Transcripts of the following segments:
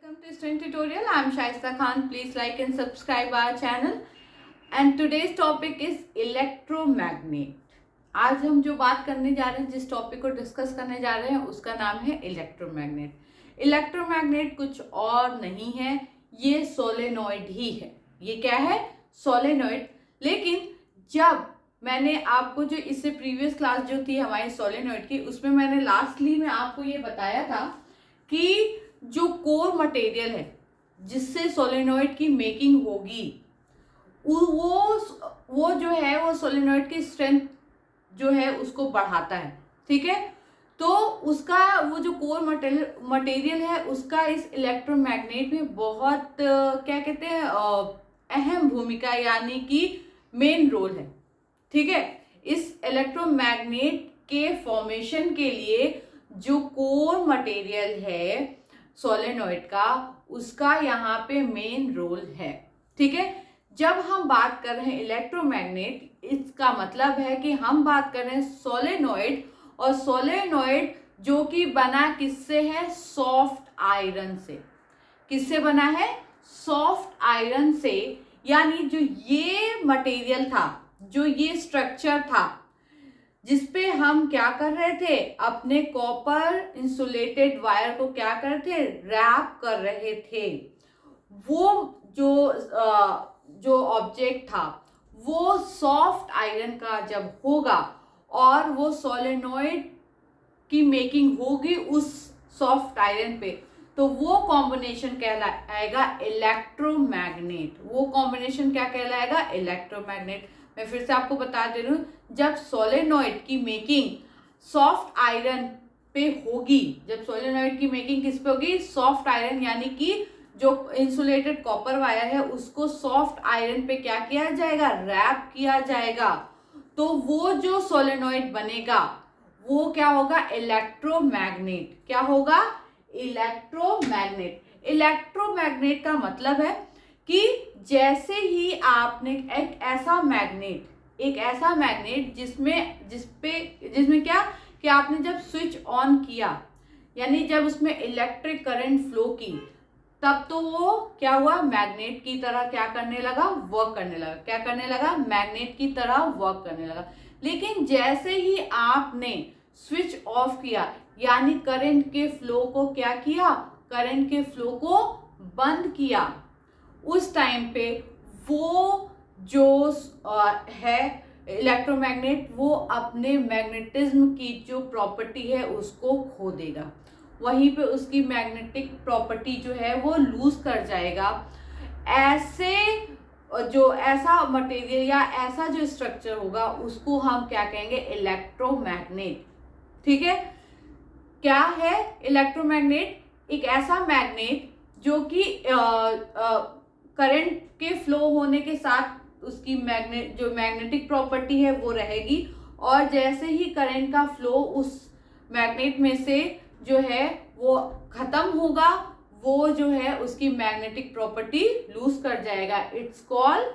Welcome to Student Tutorial. I am Shaista Khan. Please like and subscribe our channel. And today's topic is electromagnet. आज हम जो बात करने जा रहे हैं, जिस टॉपिक को डिस्कस करने जा रहे हैं, उसका नाम है इलेक्ट्रोमैग्नेट। इलेक्ट्रोमैग्नेट कुछ और नहीं है, ये सोलेनॉइड ही है। ये क्या है? सोलेनॉइड। लेकिन जब मैंने आपको जो इससे प्रीवियस क्लास जो थी हमारी सोलेनॉइड की, उसमें मैंने लास्टली में आपको ये बताया था कि जो कोर मटेरियल है जिससे सोलेनॉइड की मेकिंग होगी, वो जो है वो सोलेनॉइड की स्ट्रेंथ जो है उसको बढ़ाता है। ठीक है, तो उसका वो जो कोर मटेरियल है उसका इस इलेक्ट्रोमैग्नेट में बहुत क्या कहते हैं अहम भूमिका यानी कि मेन रोल है। ठीक है, इस इलेक्ट्रोमैग्नेट के फॉर्मेशन के लिए जो कोर मटेरियल है सोलेनॉइड का, उसका यहाँ पे मेन रोल है। ठीक है, जब हम बात कर रहे हैं इलेक्ट्रोमैग्नेट, इसका मतलब है कि हम बात कर रहे हैं सोलेनॉइड, और सोलेनॉइड जो कि बना किससे है? सॉफ्ट आयरन से। किससे बना है? सॉफ्ट आयरन से। यानी जो ये मटेरियल था, जो ये स्ट्रक्चर था, जिसपे हम क्या कर रहे थे? अपने कॉपर इंसुलेटेड वायर को क्या कर रहे थे? रैप कर रहे थे। वो जो ऑब्जेक्ट था वो सॉफ्ट आयरन का जब होगा और वो सोलेनॉइड की मेकिंग होगी उस सॉफ्ट आयरन पे, तो वो कॉम्बिनेशन कहलाएगा इलेक्ट्रोमैग्नेट। वो कॉम्बिनेशन क्या कहलाएगा? इलेक्ट्रोमैग्नेट। मैं फिर से आपको बता दे रही हूँ, जब सोलेनॉइड की मेकिंग सॉफ्ट आयरन पे होगी, जब सोलेनॉइड की मेकिंग किस पे होगी? सॉफ्ट आयरन, यानी कि जो इंसुलेटेड कॉपर वायर है उसको सॉफ्ट आयरन पे क्या किया जाएगा? रैप किया जाएगा। तो वो जो सोलेनॉइड बनेगा वो क्या होगा? इलेक्ट्रोमैग्नेट। क्या होगा? इलेक्ट्रोमैग्नेट। इलेक्ट्रोमैग्नेट का मतलब है कि जैसे ही आपने एक ऐसा मैग्नेट जिसमें क्या कि आपने जब स्विच ऑन किया, यानी जब उसमें इलेक्ट्रिक करंट फ्लो की, तब तो वो क्या हुआ? मैग्नेट की तरह क्या करने लगा? वर्क करने लगा। क्या करने लगा? मैग्नेट की तरह वर्क करने लगा। लेकिन जैसे ही आपने स्विच ऑफ किया, यानी करंट के फ्लो को क्या किया? करंट के फ्लो को बंद किया, उस टाइम पे वो जो है इलेक्ट्रोमैग्नेट, वो अपने मैग्नेटिज्म की जो प्रॉपर्टी है उसको खो देगा। वहीं पे उसकी मैग्नेटिक प्रॉपर्टी जो है वो लूज कर जाएगा। ऐसा मटेरियल या ऐसा जो स्ट्रक्चर होगा उसको हम क्या कहेंगे? इलेक्ट्रोमैग्नेट। ठीक है, क्या है इलेक्ट्रोमैग्नेट? एक ऐसा मैग्नेट जो कि करंट के फ्लो होने के साथ उसकी मैग्नेटिक प्रॉपर्टी है वो रहेगी, और जैसे ही करंट का फ्लो उस मैग्नेट में से जो है वो खत्म होगा, वो जो है उसकी मैग्नेटिक प्रॉपर्टी लूज कर जाएगा। It's called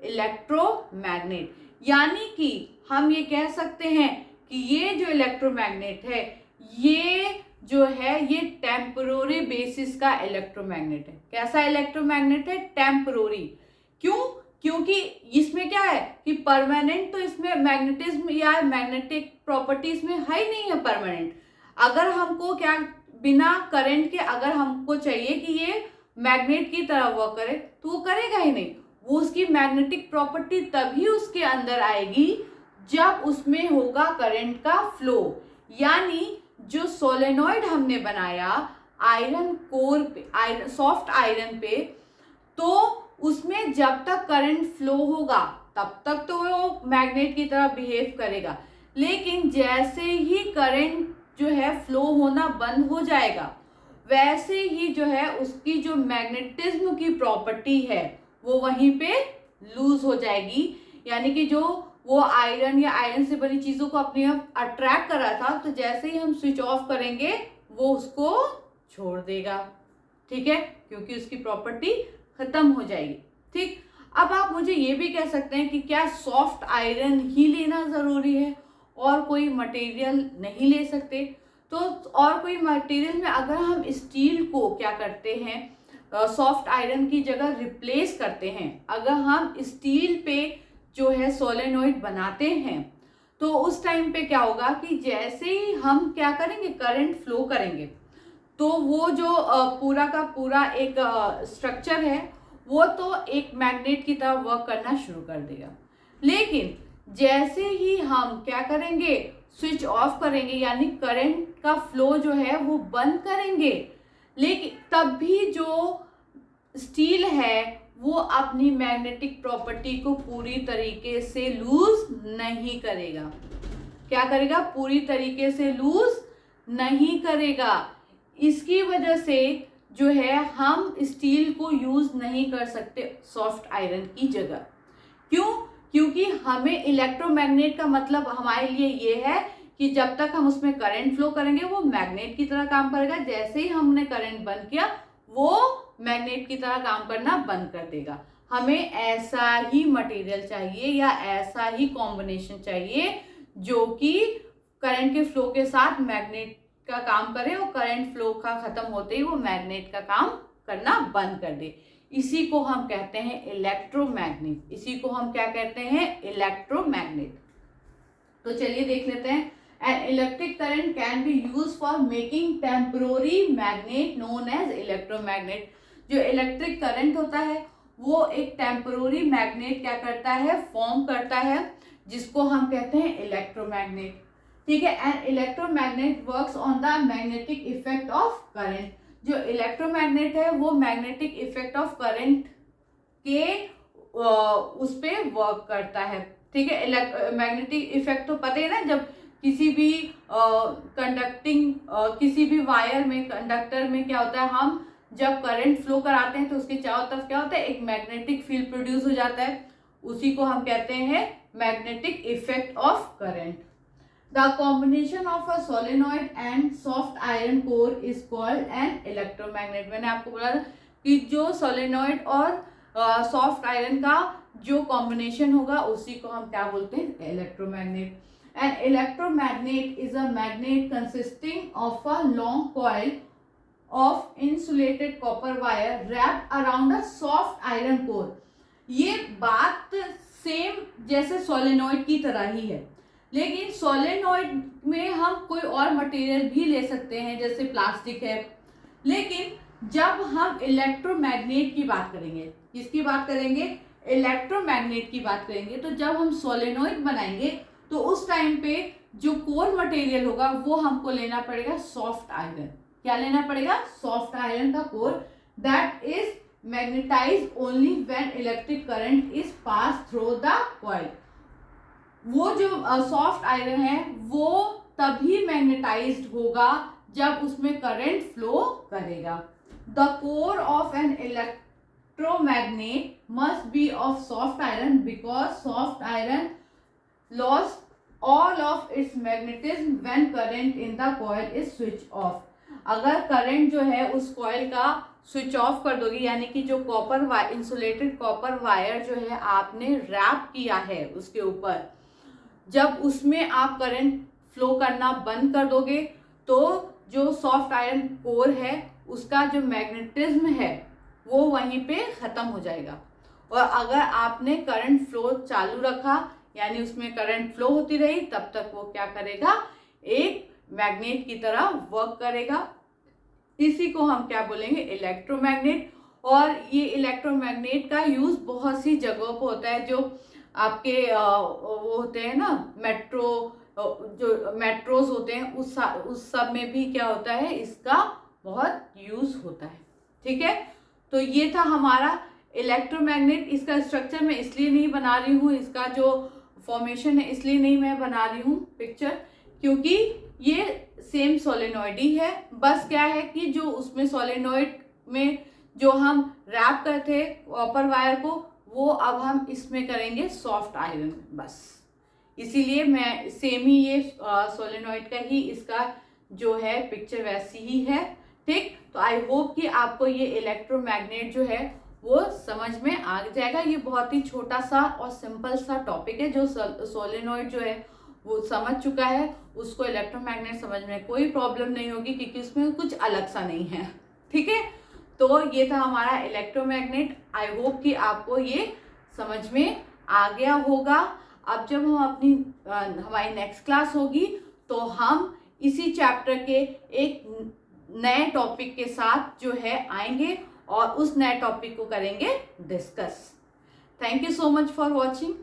electromagnet. यानी कि हम ये कह सकते हैं कि ये जो इलेक्ट्रोमैग्नेट है, ये जो है ये टेम्पररी बेसिस का इलेक्ट्रोमैग्नेट है। कैसा इलेक्ट्रोमैग्नेट है? टेम्पररी। क्यों? क्योंकि इसमें क्या है कि परमानेंट तो इसमें मैग्नेटिज्म या मैग्नेटिक प्रॉपर्टी इसमें है ही नहीं है परमानेंट। अगर हमको क्या बिना करंट के अगर हमको चाहिए कि ये मैग्नेट की तरह वर्क करे, तो वो करेगा ही नहीं। वो उसकी मैग्नेटिक प्रॉपर्टी तभी उसके अंदर आएगी जब उसमें होगा करंट का फ्लो। यानी जो सोलेनॉइड हमने बनाया आयरन कोर पे, सॉफ्ट आयरन पे, तो उसमें जब तक करंट फ्लो होगा तब तक तो वो मैग्नेट की तरह बिहेव करेगा। लेकिन जैसे ही करंट जो है फ्लो होना बंद हो जाएगा, वैसे ही जो है उसकी जो मैग्नेटिज्म की प्रॉपर्टी है वो वहीं पे लूज हो जाएगी। यानी कि जो वो आयरन या आयरन से बनी चीजों को अपने आप अट्रैक्ट कर रहा था, तो जैसे ही हम स्विच ऑफ करेंगे वो उसको छोड़ देगा। ठीक है, क्योंकि उसकी प्रॉपर्टी खत्म हो जाएगी। ठीक, अब आप मुझे ये भी कह सकते हैं कि क्या सॉफ्ट आयरन ही लेना जरूरी है और कोई मटेरियल नहीं ले सकते? तो और कोई मटेरियल में अगर हम स्टील को क्या करते हैं, सॉफ्ट आयरन की जगह रिप्लेस करते हैं, अगर हम स्टील पे जो है सोलेनोइड बनाते हैं, तो उस टाइम पे क्या होगा कि जैसे ही हम क्या करेंगे, करंट फ्लो करेंगे, तो वो जो पूरा का पूरा एक स्ट्रक्चर है वो तो एक मैग्नेट की तरह वर्क करना शुरू कर देगा। लेकिन जैसे ही हम क्या करेंगे, स्विच ऑफ करेंगे, यानी करंट का फ्लो जो है वो बंद करेंगे, लेकिन तब भी जो स्टील है वो अपनी मैग्नेटिक प्रॉपर्टी को पूरी तरीके से लूज नहीं करेगा। क्या करेगा, पूरी तरीके से लूज नहीं करेगा। इसकी वजह से जो है हम स्टील को यूज नहीं कर सकते सॉफ्ट आयरन की जगह। क्यों? क्योंकि हमें इलेक्ट्रोमैग्नेट का मतलब हमारे लिए ये है कि जब तक हम उसमें करंट फ्लो करेंगे वो मैग्नेट की तरह काम करेगा, जैसे ही हमने करंट बंद किया वो मैग्नेट की तरह काम करना बंद कर देगा। हमें ऐसा ही मटेरियल चाहिए या ऐसा ही कॉम्बिनेशन चाहिए जो कि करंट के फ्लो के साथ मैग्नेट का काम करे और करंट फ्लो का खत्म होते ही वो मैग्नेट का काम करना बंद कर दे। इसी को हम कहते हैं इलेक्ट्रोमैग्नेट। इसी को हम क्या कहते हैं, इलेक्ट्रोमैग्नेट। तो चलिए देख लेते हैं। An electric current can be used for making temporary magnet known as electromagnet। जो इलेक्ट्रिक करंट होता है वो एक टेम्पोररी मैग्नेट क्या करता है, फॉर्म करता है, जिसको हम कहते हैं इलेक्ट्रोमैग्नेट। ठीक है। And electromagnet works on the magnetic effect of current. जो इलेक्ट्रोमैग्नेट है वो मैग्नेटिक इफेक्ट ऑफ करंट के उस पे वर्क करता है। ठीक है। मैग्नेटिक इफेक्ट तो पता है ना, जब किसी भी किसी भी वायर में, कंडक्टर में क्या होता है, हम जब करंट फ्लो कराते हैं तो उसके चारों तरफ क्या होता है, एक मैग्नेटिक फील्ड प्रोड्यूस हो जाता है। उसी को हम कहते हैं magnetic effect of current. The combination of a solenoid and soft iron core is called an electromagnet. मैंने आपको बोला था कि जो सोलेनॉइड और सॉफ्ट आयरन का जो कॉम्बिनेशन होगा उसी को हम क्या बोलते हैं, electromagnet. An electromagnet is a magnet consisting of a long coil of insulated copper wire wrapped around a soft iron core। ये बात सेम जैसे सोलेनॉइड की तरह ही है, लेकिन सोलेनॉइड में हम कोई और मटेरियल भी ले सकते हैं, जैसे प्लास्टिक है। लेकिन जब हम इलेक्ट्रोमैग्नेट की बात करेंगे, किसकी बात करेंगे, इलेक्ट्रोमैग्नेट की बात करेंगे, तो जब हम सोलेनॉइड बनाएंगे तो उस टाइम पे जो कोर मटेरियल होगा वो हमको लेना पड़ेगा सॉफ्ट आयरन। क्या लेना पड़ेगा, सॉफ्ट आयरन का core that is magnetised only when electric current is pass through the coil. वो जो सॉफ्ट आयरन है वो तभी मैग्नेटाइज्ड होगा जब उसमें करंट फ्लो करेगा। The core of an electromagnet must be of soft iron because soft iron lost all of its magnetism when current in the coil is switched off। अगर current जो है उस कॉइल का switch off कर दोगे, यानी कि जो copper wire, insulated copper wire जो है आपने रैप किया है उसके ऊपर, जब उसमें आप करंट फ्लो करना बंद कर दोगे तो जो सॉफ्ट आयरन कोर है उसका जो मैग्नेटिज्म है वो वहीं पे खत्म हो जाएगा। और अगर आपने करंट फ्लो चालू रखा, यानी उसमें करंट फ्लो होती रही, तब तक वो क्या करेगा, एक मैग्नेट की तरह वर्क करेगा। इसी को हम क्या बोलेंगे, इलेक्ट्रोमैग्नेट। और ये इलेक्ट्रोमैग्नेट का यूज बहुत सी जगहों पर होता है, जो आपके वो होते हैं ना, जो मेट्रोज होते हैं उस सब में भी क्या होता है, इसका बहुत यूज होता है। ठीक है। तो ये था हमारा इलेक्ट्रोमैग्नेट। इसका स्ट्रक्चर मैं इसलिए नहीं बना रही हूँ, इसका जो फॉर्मेशन है इसलिए नहीं मैं बना रही हूँ पिक्चर, क्योंकि ये सेम सोलेनॉइड ही है। बस क्या है कि जो उसमें सोलेनॉइड में जो हम रैप करते हैं कॉपर वायर को, वो अब हम इसमें करेंगे सॉफ्ट आयरन, बस। इसीलिए मैं सेम ही ये सोलेनॉइड का ही इसका जो है पिक्चर वैसी ही है। ठीक। तो आई होप कि आपको ये इलेक्ट्रोमैग्नेट जो है वो समझ में आ जाएगा। ये बहुत ही छोटा सा और सिंपल सा टॉपिक है। जो सोलेनॉइड जो है वो समझ चुका है, उसको इलेक्ट्रोमैग्नेट समझ में कोई प्रॉब्लम नहीं होगी, क्योंकि उसमें कुछ अलग सा नहीं है। ठीक है, तो ये था हमारा इलेक्ट्रोमैग्नेट। आई होप कि आपको ये समझ में आ गया होगा। अब जब हम हमारी नेक्स्ट क्लास होगी तो हम इसी चैप्टर के एक नए टॉपिक के साथ जो है आएंगे और उस नए टॉपिक को करेंगे discuss. Thank you so much for watching.